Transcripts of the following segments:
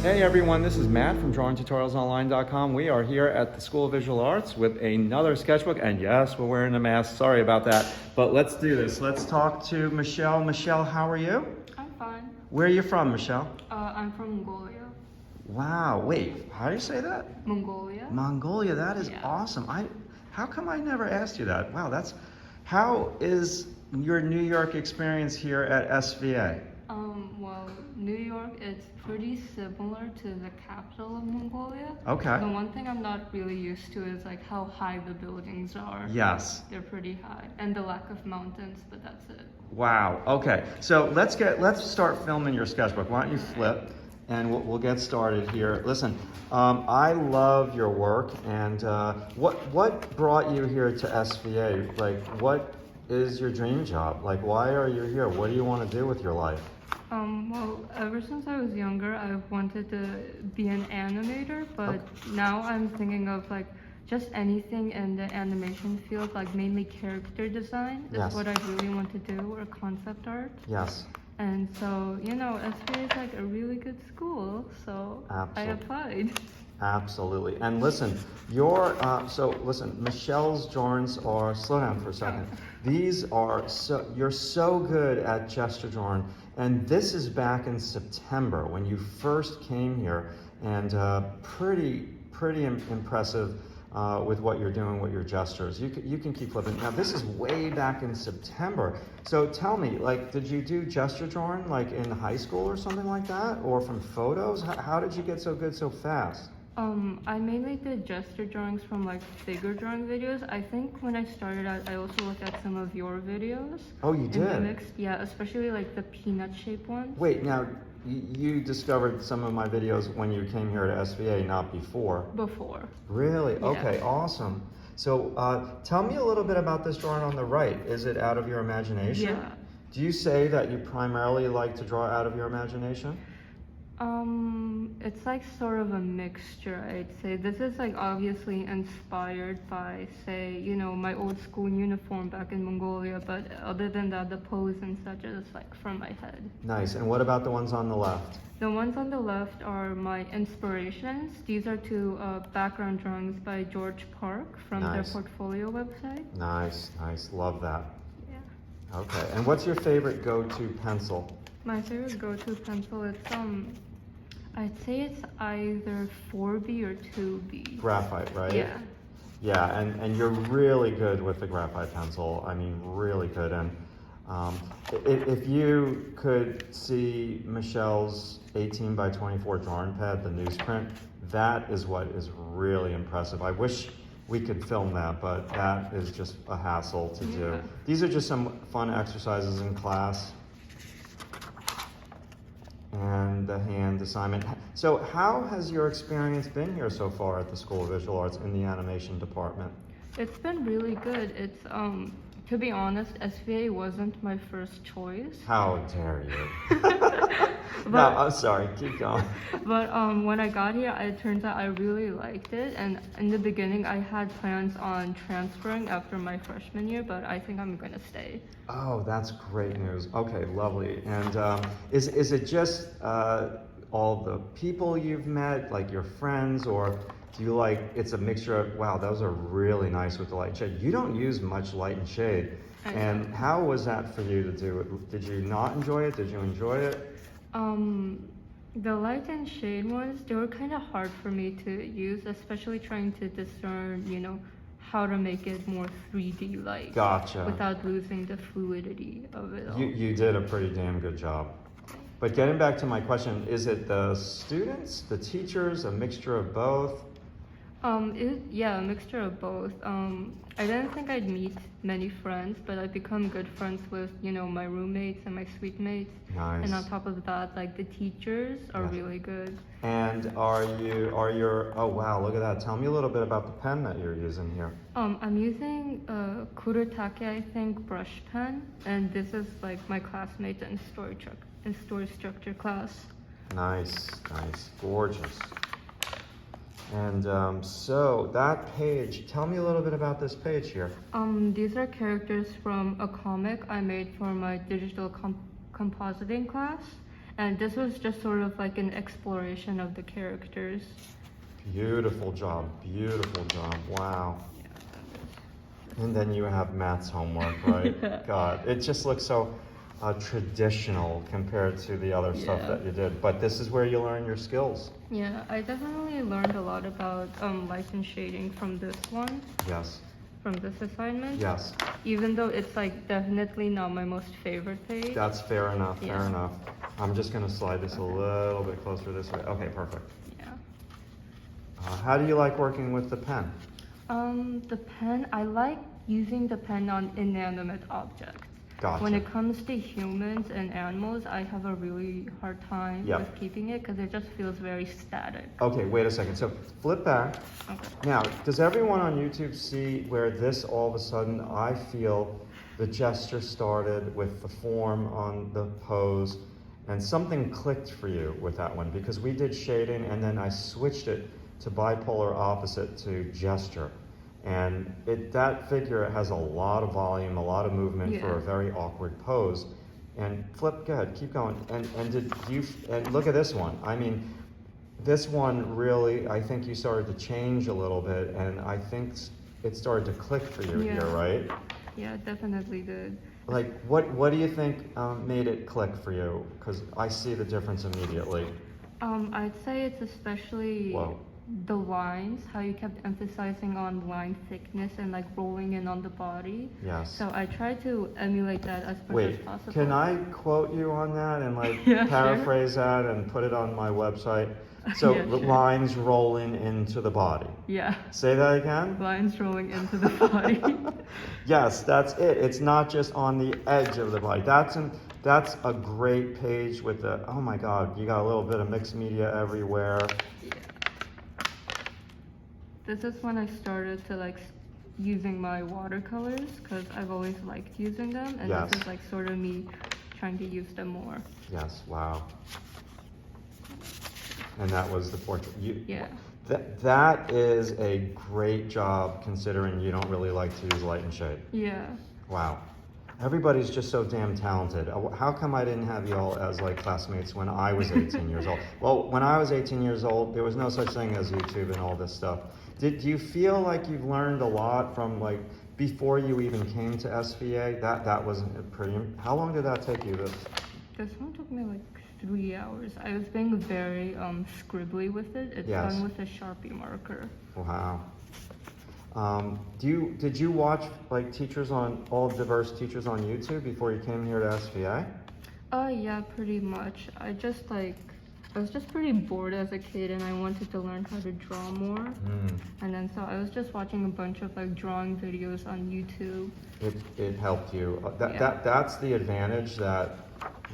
Hey everyone, this is Matt from drawingtutorialsonline.com. We are here at the School of Visual Arts with another sketchbook, and yes, we're wearing a mask. Sorry about that, but let's do this. Let's talk to Michelle. Michelle, how are you? I'm fine. Where are you from, Michelle? I'm from Mongolia. Wow, wait, how do you say that? Mongolia. Mongolia, that is awesome. How come I never asked you that? Wow, how is your New York experience here at SVA? Well, New York is pretty similar to the capital of Mongolia. Okay. The one thing I'm not really used to is like how high the buildings are. Yes. They're pretty high, and the lack of mountains, but that's it. Wow. Okay. So let's start filming your sketchbook. Why don't you flip, and we'll get started here. Listen, I love your work, and what brought you here to SVA? Like, what is your dream job? Like, why are you here? What do you want to do with your life? Well, ever since I was younger, I've wanted to be an animator, but now I'm thinking of like just anything in the animation field, like mainly character design is what I really want to do, or concept art. Yes. And so, SVA is like a really good school, so I applied. Absolutely. And listen, Michelle's drawings are, slow down for a second. These are you're so good at gesture drawing. And this is back in September when you first came here, and pretty impressive with what you're doing with your gestures. You can keep flipping. Now this is way back in September. So tell me, like, did you do gesture drawing like in high school or something like that, or from photos? How did you get so good so fast? I mainly did gesture drawings from like figure drawing videos. I think when I started out, I also looked at some of your videos. Oh, you did? Mixed, yeah, especially like the peanut shape ones. Wait, now you discovered some of my videos when you came here to SVA, not before? Before. Really? Yeah. Okay, awesome. So tell me a little bit about this drawing on the right. Is it out of your imagination? Yeah. Do you say that you primarily like to draw out of your imagination? It's like sort of a mixture, I'd say. This is like obviously inspired by, say, my old school uniform back in Mongolia, but other than that, the pose and such is like from my head. Nice. And what about the ones on the left? The ones on the left are my inspirations. These are two background drawings by George Park from their portfolio website. Nice. Love that. Yeah. Okay. And what's your favorite go-to pencil? My favorite go-to pencil is I'd say it's either 4B or 2B. Graphite, right? Yeah. Yeah, and you're really good with the graphite pencil. I mean, really good. And if you could see Michelle's 18 by 24 drawing pad, the newsprint, that is what is really impressive. I wish we could film that, but that is just a hassle to do. These are just some fun exercises in class. And the hand assignment. So how has your experience been here so far at the School of Visual Arts in the animation department? It's been really good. It's to be honest, SVA wasn't my first choice. How dare you? No, I'm sorry, keep going. But when I got here, it turns out I really liked it, and in the beginning I had plans on transferring after my freshman year, but I think I'm gonna stay. Oh, that's great news. Okay, lovely. And is it just all the people you've met, like your friends, or do you it's a mixture of, wow, those are really nice with the light and shade. You don't use much light and shade. And how was that for you to do it? Did you not enjoy it? Did you enjoy it? The light and shade ones, they were kind of hard for me to use, especially trying to discern, how to make it more 3D like. Gotcha. Without losing the fluidity of it all. You did a pretty damn good job. But getting back to my question, is it the students, the teachers, a mixture of both? Yeah, a mixture of both. I didn't think I'd meet many friends, but I've become good friends with, my roommates and my suite mates. Nice. And on top of that, like the teachers are really good. And oh wow, look at that. Tell me a little bit about the pen that you're using here. I'm using Kurotake, I think, brush pen, and this is like my classmate in story structure class. Nice, gorgeous. And so that page, tell me a little bit about this page here. These are characters from a comic I made for my digital compositing class. And this was just sort of like an exploration of the characters. Beautiful job, beautiful job. Wow. Yeah, And then you have Matt's homework, right? Yeah. God, it just looks so traditional compared to the other stuff Yeah. that you did. But this is where you learn your skills. Yeah, I definitely learned a lot about light and shading from this one, Yes, from this assignment. yes. Even though it's like definitely not my most favorite page. That's fair enough, fair Yeah. enough. I'm just gonna slide this a Okay. little bit closer this way. Okay, perfect. Yeah. How do you like working with the pen? The pen, I like using the pen on inanimate objects. Gotcha. When it comes to humans and animals, I have a really hard time Yep. with keeping it because it just feels very static. Okay, wait a second. So flip back. Okay. Now, does everyone on YouTube see where this all of a sudden, I feel the gesture started with the form on the pose and something clicked for you with that one because we did shading and then I switched it to bipolar opposite to gesture. And that figure has a lot of volume, a lot of movement for a Yeah. very awkward pose. And flip, go ahead, keep going. And look at this one. I mean, this one really, I think you started to change a little bit, and I think it started to click for you Yeah. here, right? Yeah, it definitely did. Like, what do you think made it click for you? Because I see the difference immediately. I'd say it's especially Whoa. the lines, how you kept emphasizing on line thickness and like rolling in on the body. Yes. So I tried to emulate that as much as Wait, possible. can I quote you on that and like Yeah, sure. paraphrase that and put it on my website? So Yeah, the sure. lines rolling into the body. Yeah, Say that again? lines rolling into the body. Yes, that's it. It's not just on the edge of the body. That's a great page with the, oh my God, you got a little bit of mixed media everywhere. Yeah. This is when I started to like using my watercolors because I've always liked using them, and Yes. this is like sort of me trying to use them more. Yes, wow. And that was the portrait. Yeah. That is a great job considering you don't really like to use light and shade. Yeah. Wow. Everybody's just so damn talented. How come I didn't have you all as like classmates when I was 18 years old? Well, when I was 18 years old, there was no such thing as YouTube and all this stuff. Did you feel like you've learned a lot from like before you even came to SVA? That wasn't pretty. How long did that take you? This one took me like 3 hours. I was being very scribbly with it. It's Yes. done with a Sharpie marker. Wow. Did you watch like teachers on all diverse teachers on YouTube before you came here to SVA? Yeah, pretty much. I was just pretty bored as a kid and I wanted to learn how to draw more. And then so I was just watching a bunch of like drawing videos on YouTube. It helped you. Yeah. That's the advantage that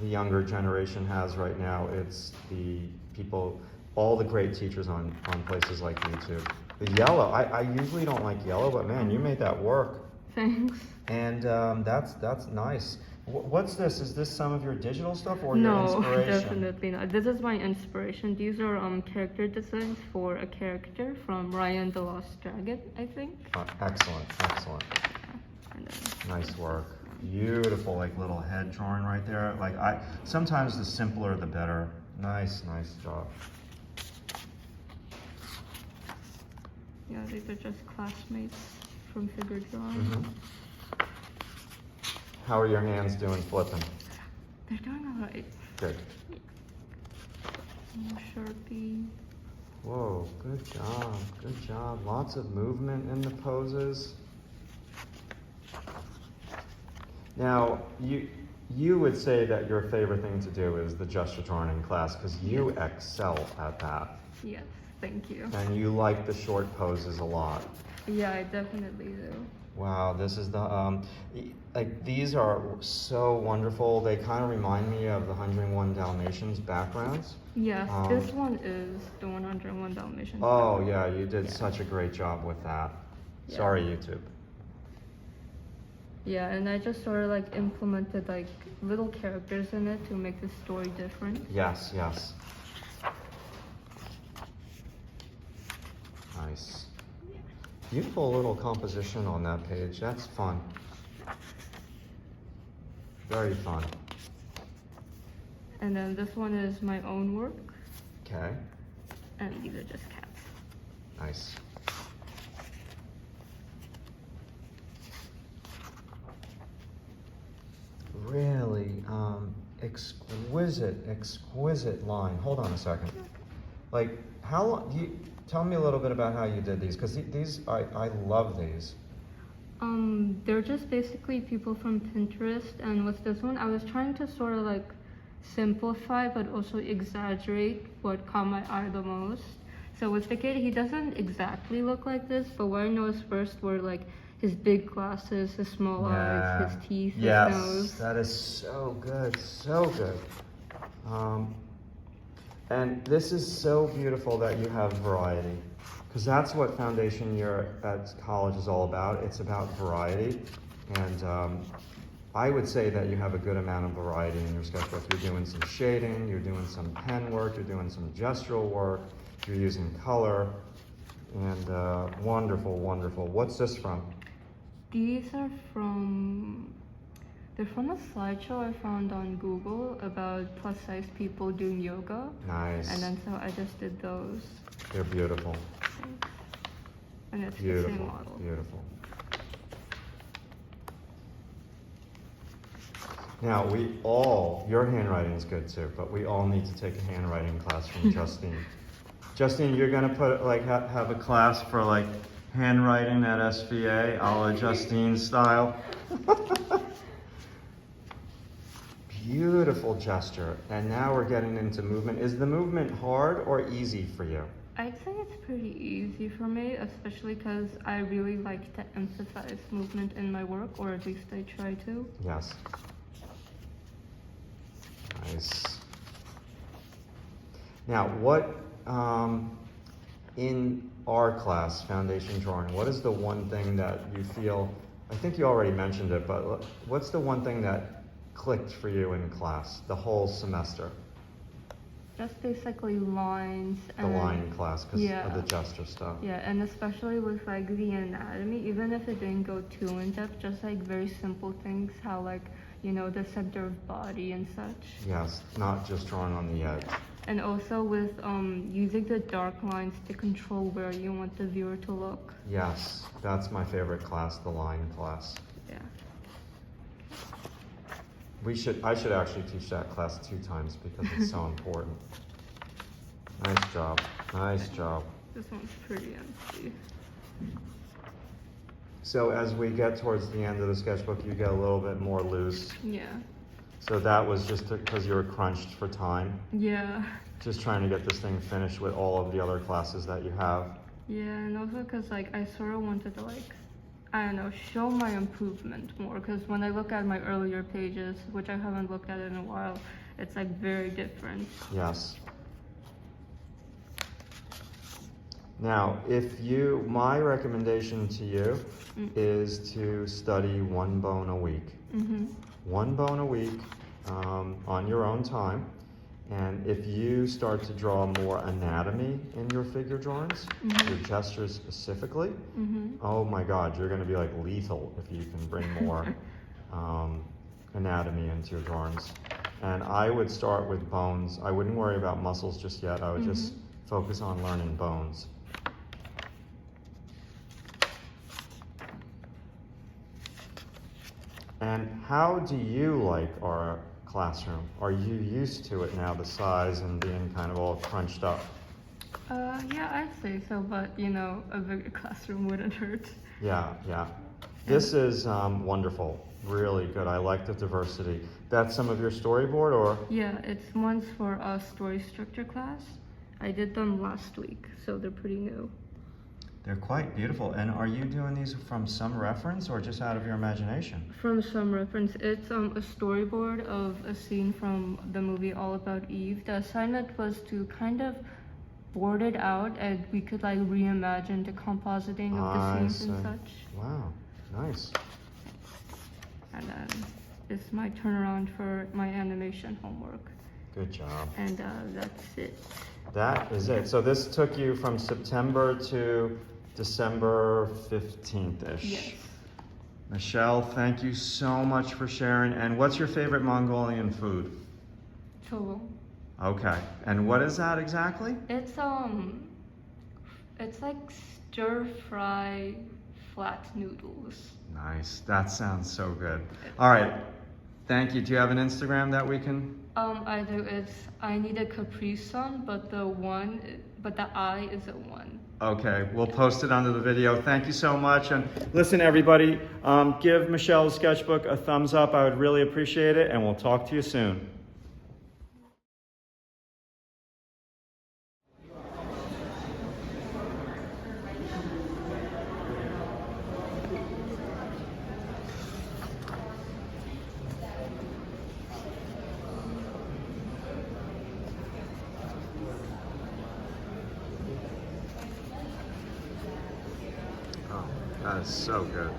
the younger generation has right now. It's the people, all the great teachers on places like YouTube. The yellow, I usually don't like yellow, but man, you made that work. Thanks. And that's nice. What's this? Is this some of your digital stuff or your No, inspiration? definitely not. This is my inspiration. These are character designs for a character from Ryan the Lost Dragon, I think. Excellent, excellent. Yeah. And then, Nice work. Beautiful, like little head drawing right there. Like sometimes the simpler the better. Nice job. yeah, these are just classmates from figure drawing. Mhm. How are your hands doing flipping? They're doing alright. Good. More Sharpie. Whoa, good job, good job. Lots of movement in the poses. Now, you would say that your favorite thing to do is the gesture drawing in class because you excel at that. Yes, thank you. And you like the short poses a lot. Yeah, I definitely do. Wow, this is the, like these are so wonderful. They kind of remind me of the 101 Dalmatians backgrounds. Yes, this one is the 101 Dalmatians. Oh yeah, you did Yeah. such a great job with that. Yeah. Sorry, YouTube. Yeah, and I just sort of like implemented like little characters in it to make the story different. Yes, yes. Nice. Beautiful little composition on that page. That's fun. Very fun. And then this one is my own work, Okay, and these are just cats. nice. Really exquisite line. Hold on a second. Like, how long, tell me a little bit about how you did these, because these, I love these. They're just basically people from Pinterest, and with this one, I was trying to sort of like simplify but also exaggerate what caught my eye the most. So with the kid, he doesn't exactly look like this, but what I noticed first were like his big glasses, his small eyes, his teeth, his nose. Yes, that is so good, so good. And this is so beautiful that you have variety, because that's what foundation year at college is all about. It's about variety, and I would say that you have a good amount of variety in your sketchbook. You're doing some shading, you're doing some pen work, you're doing some gestural work, you're using color, and wonderful, wonderful. What's this from? These are they're from a slideshow I found on Google about plus size people doing yoga. Nice. And then so I just did those. They're beautiful. And it's the Beautiful, same model. beautiful. Now, your handwriting is good too, but we all need to take a handwriting class from Justine. Justine, you're gonna put, like, have a class for, like, handwriting at SVA, a la Justine style. Beautiful gesture. And now we're getting into movement. Is the movement hard or easy for you? I'd say it's pretty easy for me, especially because I really like to emphasize movement in my work, or at least I try to. Yes. Nice. Now, what, in our class, foundation drawing, what is the one thing that you feel, I think you already mentioned it, but what's the one thing that clicked for you in class, the whole semester? Just basically lines The and line class, because yeah. of the gesture stuff. Yeah, and especially with like the anatomy, even if it didn't go too in depth, just like very simple things, how like, you know, the center of body and such. Yes, not just drawing on the edge. And also with using the dark lines to control where you want the viewer to look. Yes, that's my favorite class, the line class. Yeah. I should actually teach that class 2 times because it's so important. Nice job, nice job. This one's pretty empty. So as we get towards the end of the sketchbook, you get a little bit more loose. Yeah. So that was just because you were crunched for time. Yeah. Just trying to get this thing finished with all of the other classes that you have. Yeah, and also because like I sort of wanted to like, I don't know, show my improvement more, because when I look at my earlier pages, which I haven't looked at in a while, it's like very different. Yes. Now, my recommendation to you is to study 1 bone a week. Mm-hmm. 1 bone a week on your own time. And if you start to draw more anatomy in your figure drawings, your gestures specifically, oh my God, you're going to be like lethal if you can bring more anatomy into your drawings. And I would start with bones. I wouldn't worry about muscles just yet. I would just focus on learning bones. And how do you like our classroom? Are you used to it now, the size and being kind of all crunched up? Yeah, I'd say so, but you know, a bigger classroom wouldn't hurt. Yeah, yeah. This is wonderful, really good. I like the diversity. That's some of your storyboard, or? Yeah, it's ones for a story structure class. I did them last week, so they're pretty new. They're quite beautiful. And are you doing these from some reference or just out of your imagination? From some reference. It's a storyboard of a scene from the movie All About Eve. The assignment was to kind of board it out, and we could like reimagine the compositing of the scenes and such. Wow, nice. And then it's my turnaround for my animation homework. Good job. And that's it. That is it. So this took you from September to December 15th-ish. Yes. Michelle, thank you so much for sharing. And what's your favorite Mongolian food? tool. Okay. And what is that exactly? It's like stir fry flat noodles. Nice. That sounds so good. All right. Thank you. Do you have an Instagram that we can? I do. I need a Capri Sun, but the I is a one. Okay, we'll post it under the video. Thank you so much. And listen, everybody, give Michelle's sketchbook a thumbs up. I would really appreciate it, and we'll talk to you soon. Oh, that is so good.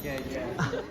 Yeah, yeah.